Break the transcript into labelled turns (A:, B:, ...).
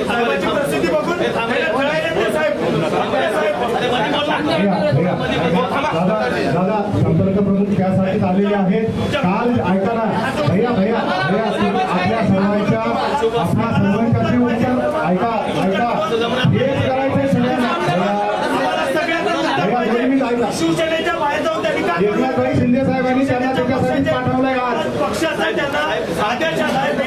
A: साहेबांची प्रसिद्धी बघून
B: दादा संपर्क प्रमुख त्यासाठीच आलेले आहेत. काल ऐका ना भैया भैया भैया आपल्या सर्वांच्या उत्तर ऐका ऐका हेच करायचंय सगळ्यांना.
A: शिवसेनेच्या बाहेर जाऊन त्यांनी
B: एकनाथ शिंदे साहेबांनी त्यांना त्याच्यासाठी पाठवलंय. आज
A: पक्षाचा त्यांना आदेश आलाय.